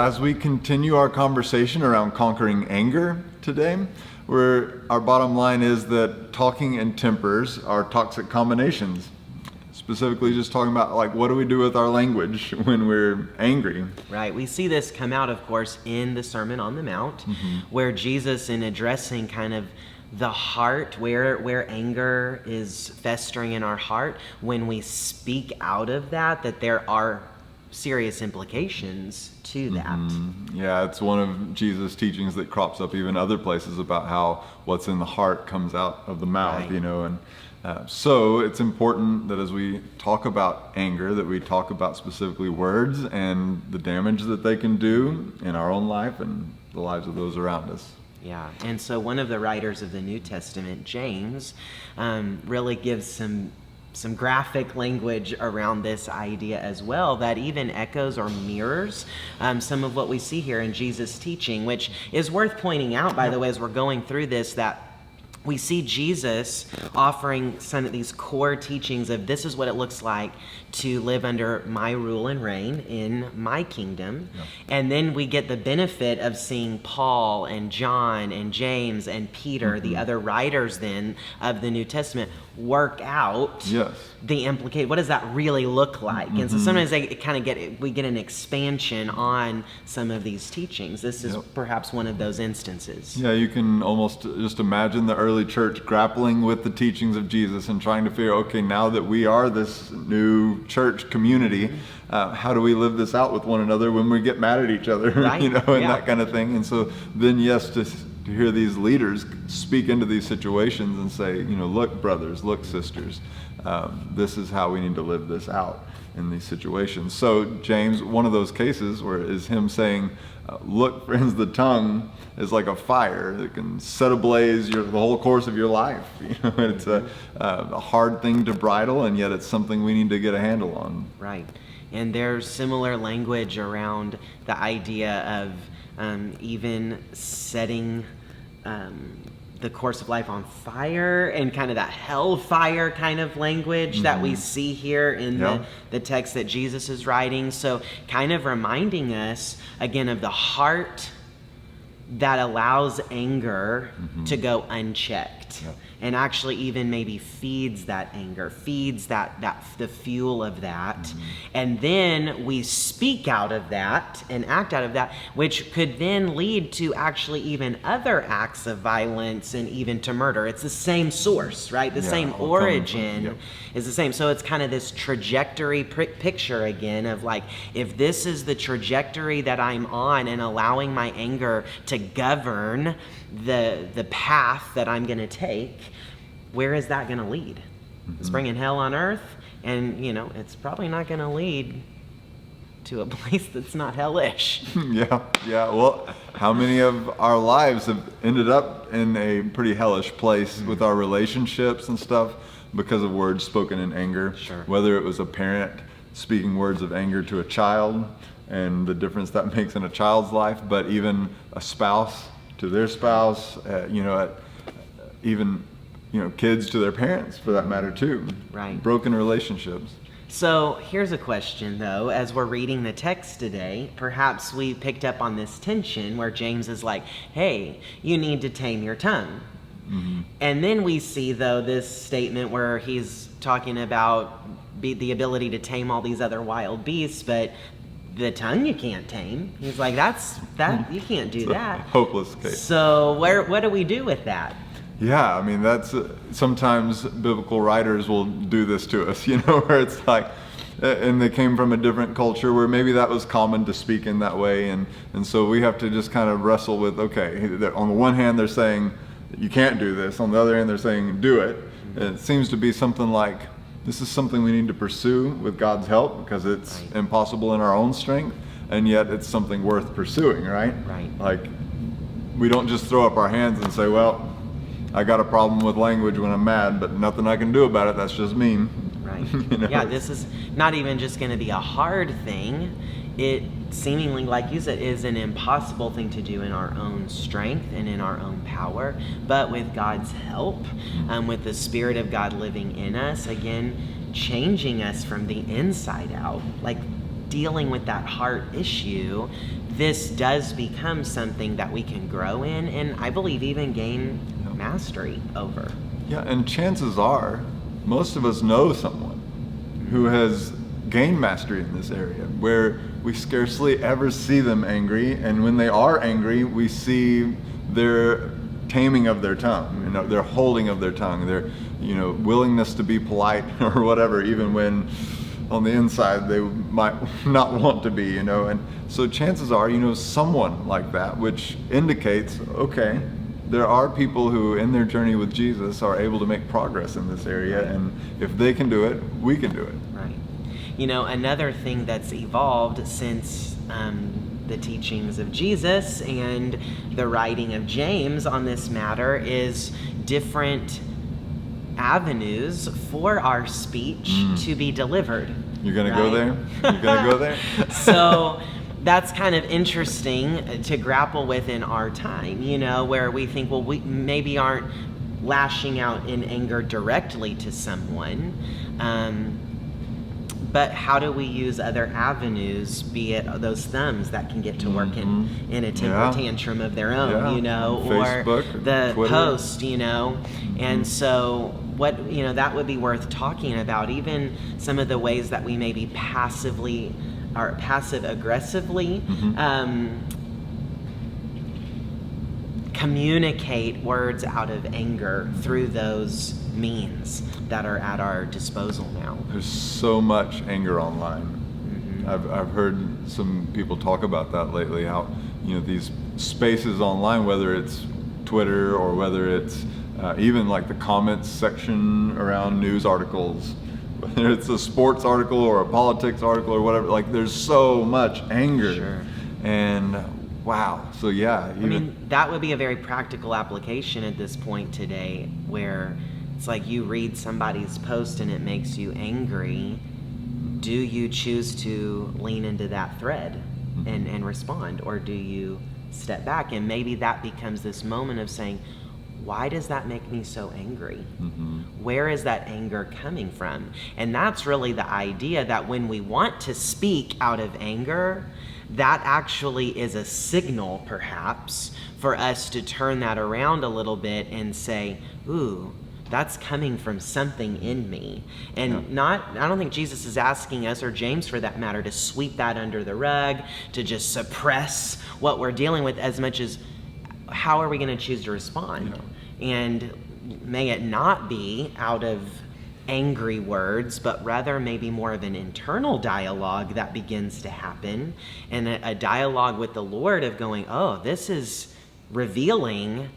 as we continue our conversation around conquering anger today, our bottom line is that talking and tempers are toxic combinations. Specifically just talking about like what do we do with our language when we're angry. Right. We see this come out, of course, in the Sermon on the Mount, where Jesus, in addressing kind of the heart, where anger is festering in our heart, when we speak out of that there are serious implications to that. Yeah, it's one of Jesus' teachings that crops up even other places about how what's in the heart comes out of the mouth, Right. and so it's important that as we talk about anger, that we talk about specifically words and the damage that they can do in our own life and the lives of those around us. Yeah, and so one of the writers of the New Testament, James, really gives some graphic language around this idea as well, that even echoes or mirrors some of what we see here in Jesus' teaching, which is worth pointing out, by the way, as we're going through this, that we see Jesus offering some of these core teachings of this is what it looks like to live under my rule and reign in my kingdom. Yeah. And then we get the benefit of seeing Paul and John and James and Peter, the other writers then of the New Testament, work out the implicate. What does that really look like? And so sometimes we get an expansion on some of these teachings. This is perhaps one of those instances. Yeah, you can almost just imagine the early church grappling with the teachings of Jesus and trying to figure, okay, now that we are this new church community, how do we live this out with one another when we get mad at each other, Right. and that kind of thing. And so then, yes, to hear these leaders speak into these situations and say, look, brothers, look, sisters, this is how we need to live this out in these situations. So James, one of those cases where is him saying, look, friends, the tongue is like a fire that can set ablaze the whole course of your life. It's a hard thing to bridle, and yet it's something we need to get a handle on. Right. And there's similar language around the idea of even setting the course of life on fire, and kind of that hellfire kind of language that we see here in the text that Jesus is writing. So kind of reminding us again of the heart that allows anger to go unchecked. And actually even maybe feeds that anger, feeds that the fuel of that. And then we speak out of that and act out of that, which could then lead to actually even other acts of violence and even to murder. It's the same source, right? The same origin is the same. So it's kind of this trajectory picture again of like, if this is the trajectory that I'm on and allowing my anger to govern the path that I'm going to take, where is that going to lead? It's bringing hell on earth, and it's probably not going to lead to a place that's not hellish. Yeah. Well, how many of our lives have ended up in a pretty hellish place with our relationships and stuff because of words spoken in anger? Sure. Whether it was a parent speaking words of anger to a child and the difference that makes in a child's life, but even a spouse to their spouse, even kids to their parents for that matter too. Right. Broken relationships. So here's a question though, as we're reading the text today, perhaps we picked up on this tension where James is like, hey, you need to tame your tongue. And then we see though this statement where he's talking about the ability to tame all these other wild beasts, but the tongue you can't tame. He's like, that you can't do that. Hopeless case. So what do we do with that? Yeah, I mean, that's sometimes biblical writers will do this to us, where it's like, and they came from a different culture where maybe that was common to speak in that way. And so we have to just kind of wrestle with, okay, on the one hand, they're saying, you can't do this. On the other hand, they're saying, do it. And it seems to be something like, this is something we need to pursue with God's help because it's impossible in our own strength, and yet it's something worth pursuing, right? Right. Like, we don't just throw up our hands and say, well, I got a problem with language when I'm mad, but nothing I can do about it. That's just mean. Right. Yeah, this is not even just going to be a hard thing. It seemingly, like you said, is an impossible thing to do in our own strength and in our own power. But with God's help, with the Spirit of God living in us, again, changing us from the inside out. Like, dealing with that heart issue, this does become something that we can grow in, and I believe even gain mastery over. Yeah, and chances are, most of us know someone who has gained mastery in this area, where we scarcely ever see them angry, and when they are angry, we see their taming of their tongue, their holding of their tongue, their willingness to be polite or whatever, even when on the inside they might not want to be, and so chances are someone like that, which indicates, okay, there are people who in their journey with Jesus are able to make progress in this area, and if they can do it, we can do it. Right. Another thing that's evolved since the teachings of Jesus and the writing of James on this matter is different avenues for our speech to be delivered. You're gonna go there? You're gonna go there? So that's kind of interesting to grapple with in our time, where we think, well, we maybe aren't lashing out in anger directly to someone, but how do we use other avenues, be it those thumbs that can get to work in a temper tantrum of their own, Facebook, or the Twitter. Post, and so what, that would be worth talking about, even some of the ways that we maybe passive aggressively communicate words out of anger through those means that are at our disposal now. There's so much anger online. I've heard some people talk about that lately, how these spaces online, whether it's Twitter or whether it's even like the comments section around news articles, whether it's a sports article or a politics article or whatever, like there's so much anger. Sure. And wow, so yeah. That would be a very practical application at this point today, where it's like you read somebody's post and it makes you angry. Do you choose to lean into that thread and respond, or do you step back? And maybe that becomes this moment of saying, why does that make me so angry? Where is that anger coming from? And that's really the idea, that when we want to speak out of anger, that actually is a signal, perhaps, for us to turn that around a little bit and say, ooh, that's coming from something in me. And I don't think Jesus is asking us, or James for that matter, to sweep that under the rug, to just suppress what we're dealing with, as much as how are we going to choose to respond? And may it not be out of angry words, but rather maybe more of an internal dialogue that begins to happen, and a dialogue with the Lord of going, oh, this is revealing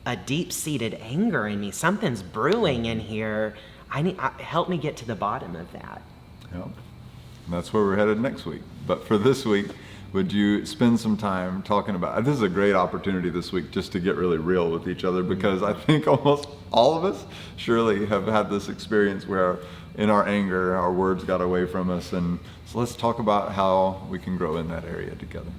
a deep-seated anger in me. Something's brewing in here. Help me get to the bottom of that. Yeah. And that's where we're headed next week. But for this week, would you spend some time talking about, this is a great opportunity this week just to get really real with each other, because I think almost all of us surely have had this experience where in our anger, our words got away from us. And so let's talk about how we can grow in that area together.